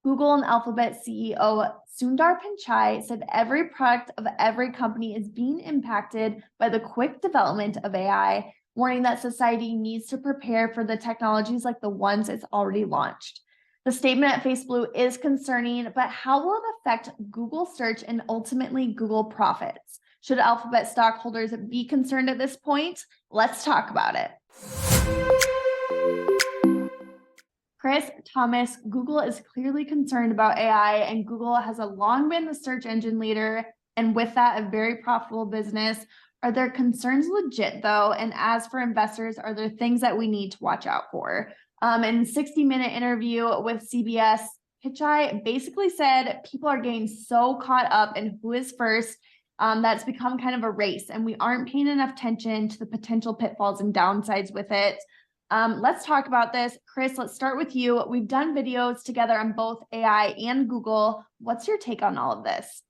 Google and Alphabet CEO Sundar Pichai said every product of every company is being impacted by the quick development of AI, warning that society needs to prepare for the technologies like the ones it's already launched. The statement at Facebook is concerning, but how will it affect Google search and ultimately Google profits? Should Alphabet stockholders be concerned at this point? Let's talk about it. Chris Thomas, Google is clearly concerned about AI, and Google has long been the search engine leader, and with that, a very profitable business. Are their concerns legit, though? And as for investors, are there things that we need to watch out for? In a 60-minute interview with CBS, Pichai basically said people are getting so caught up in who is first, that's become kind of a race, and we aren't paying enough attention to the potential pitfalls and downsides with it. Let's talk about this. Chris, let's start with you. We've done videos together on both AI and Google. What's your take on all of this?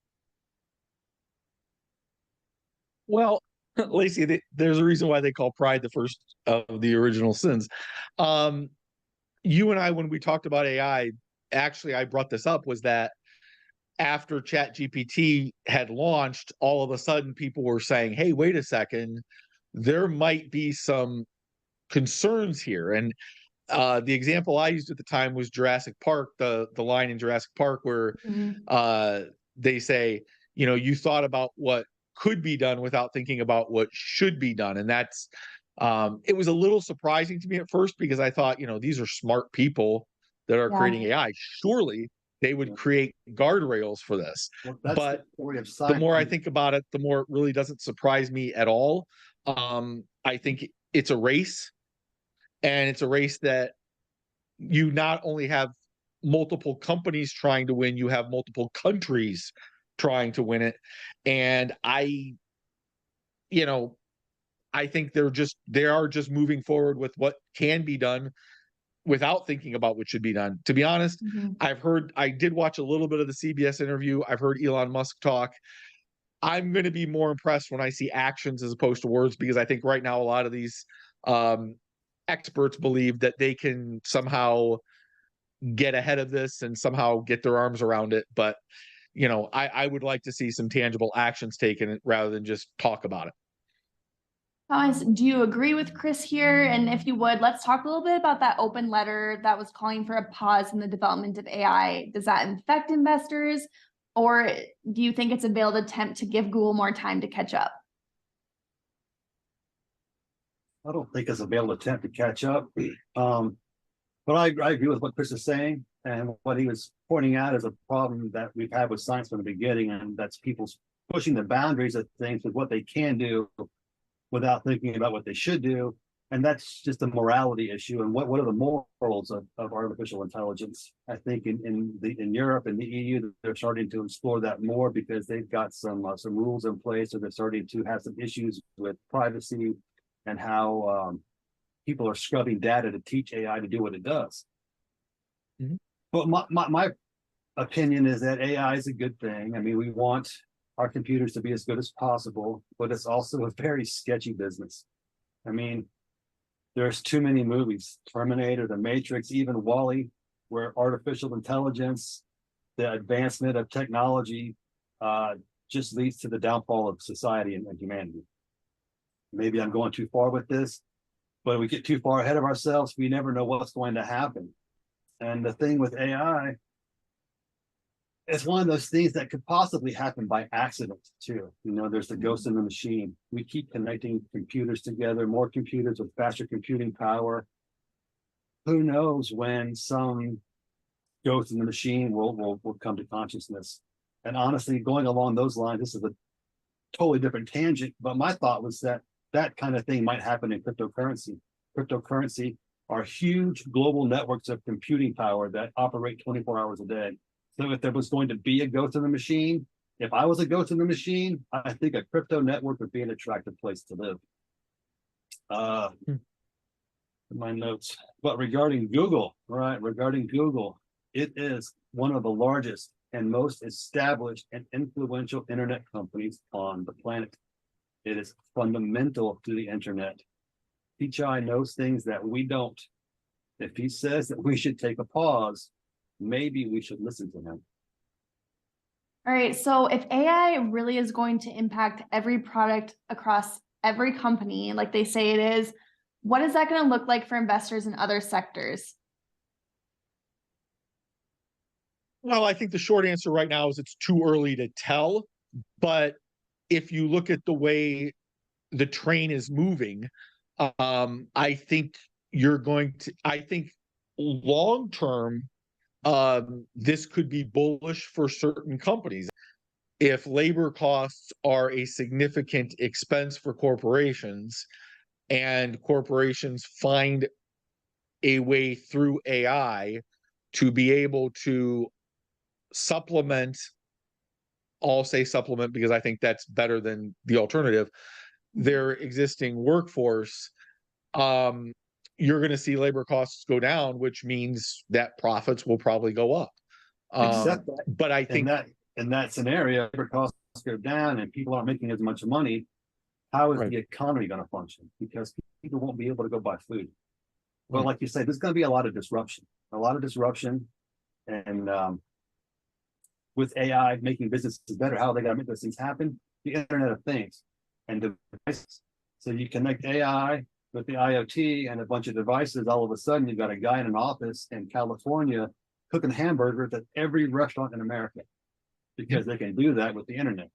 Well, Lacey, there's a reason why they call pride the first of the original sins. You and I, when we talked about AI, actually, I brought this up, was that after ChatGPT had launched, all of a sudden people were saying, hey, wait a second, there might be some concerns here. And the example I used at the time was Jurassic Park, the line in Jurassic Park where they say, you thought about what could be done without thinking about what should be done. And that's it was a little surprising to me at first, because I thought, these are smart people that are creating AI. Surely they would create guardrails for this. Well, but the more I think about it, the more it really doesn't surprise me at all. I think it's a race, and it's a race that you not only have multiple companies trying to win, you have multiple countries trying to win it. And I think they are just moving forward with what can be done without thinking about what should be done. To be honest, I did watch a little bit of the CBS interview. I've heard Elon Musk talk. I'm going to be more impressed when I see actions as opposed to words, because I think right now a lot of these experts believe that they can somehow get ahead of this and somehow get their arms around it. But, I would like to see some tangible actions taken rather than just talk about it. Thomas, do you agree with Chris here? And if you would, let's talk a little bit about that open letter that was calling for a pause in the development of AI. Does that affect investors, or do you think it's a veiled attempt to give Google more time to catch up? I don't think it's a veiled attempt to catch up. But I agree with what Chris is saying, and what he was pointing out is a problem that we've had with science from the beginning, and that's people pushing the boundaries of things with what they can do without thinking about what they should do. And that's just a morality issue. And what are the morals of artificial intelligence? I think in Europe and the EU, they're starting to explore that more, because they've got some rules in place, or they're starting to have some issues with privacy and how people are scrubbing data to teach AI to do what it does. But my opinion is that AI is a good thing. I mean, we want our computers to be as good as possible, but it's also a very sketchy business. I mean, there's too many movies, Terminator, The Matrix, even WALL-E, where artificial intelligence, the advancement of technology, just leads to the downfall of society and humanity. Maybe I'm going too far with this, but if we get too far ahead of ourselves, we never know what's going to happen. And the thing with AI, it's one of those things that could possibly happen by accident too. There's the ghost in the machine. We keep connecting computers together, more computers with faster computing power. Who knows when some ghost in the machine will come to consciousness? And honestly, going along those lines, this is a totally different tangent, but my thought was that kind of thing might happen in cryptocurrency. Cryptocurrency are huge global networks of computing power that operate 24 hours a day. So if there was going to be a ghost in the machine, if I was a ghost in the machine, I think a crypto network would be an attractive place to live. My notes. But regarding Google, it is one of the largest and most established and influential internet companies on the planet. It is fundamental to the internet. Pichai knows things that we don't. If he says that we should take a pause, maybe we should listen to him. All right, so if AI really is going to impact every product across every company, like they say it is, what is that going to look like for investors in other sectors? Well, I think the short answer right now is it's too early to tell. But if you look at the way the train is moving, I think I think long term, this could be bullish for certain companies. If labor costs are a significant expense for corporations and corporations find a way through AI to be able to supplement, I'll say supplement because I think that's better than the alternative, their existing workforce, you're going to see labor costs go down, which means that profits will probably go up. Except that, but I think in that scenario, labor costs go down and people aren't making as much money. How is Right. the economy going to function? Because people won't be able to go buy food. Well, Right. like you say, there's going to be a lot of disruption, and with AI making businesses better, how are they going to make those things happen? The Internet of Things and devices. So you connect AI with the IoT and a bunch of devices. All of a sudden, you've got a guy in an office in California cooking hamburgers at every restaurant in America because they can do that with the internet.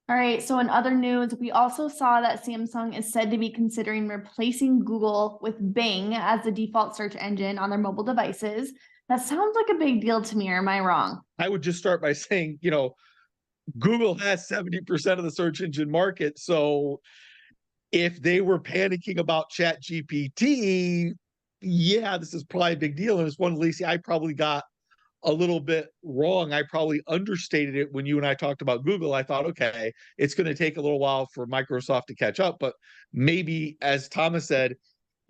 All right, so in other news, we also saw that Samsung is said to be considering replacing Google with Bing as the default search engine on their mobile devices. That sounds like a big deal to me, or am I wrong? I would just start by saying, Google has 70% of the search engine market. So if they were panicking about ChatGPT, yeah, this is probably a big deal. And it's one, Lacey, I probably got a little bit wrong. I probably understated it when you and I talked about Google. I thought, okay, it's going to take a little while for Microsoft to catch up. But maybe, as Thomas said,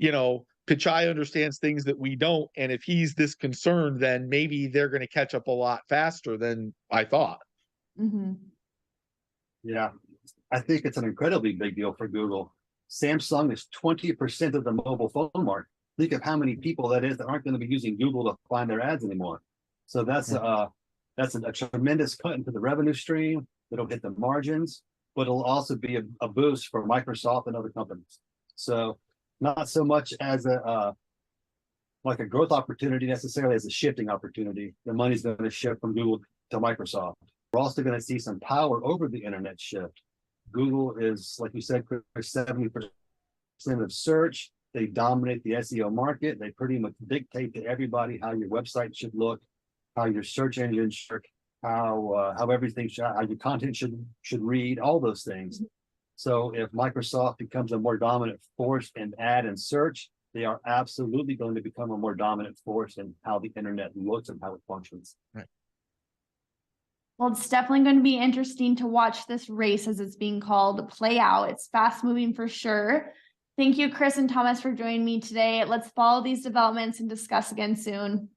Pichai understands things that we don't. And if he's this concerned, then maybe they're going to catch up a lot faster than I thought. Mm-hmm. Yeah, I think it's an incredibly big deal for Google. Samsung is 20% of the mobile phone market. Think of how many people that is that aren't going to be using Google to find their ads anymore. So that's a tremendous cut into the revenue stream. It'll hit the margins, but it'll also be a boost for Microsoft and other companies. So not so much as like a growth opportunity necessarily as a shifting opportunity. The money's going to shift from Google to Microsoft. We're also going to see some power over the internet shift. Google is, like you said, 70% of search. They dominate the SEO market. They pretty much dictate to everybody how your website should look, how your search engine should, how everything should, how your content should read, all those things. So if Microsoft becomes a more dominant force in ad and search, they are absolutely going to become a more dominant force in how the internet looks and how it functions. Right. Well, it's definitely going to be interesting to watch this race, as it's being called, play out. It's fast moving for sure. Thank you, Chris and Thomas, for joining me today. Let's follow these developments and discuss again soon.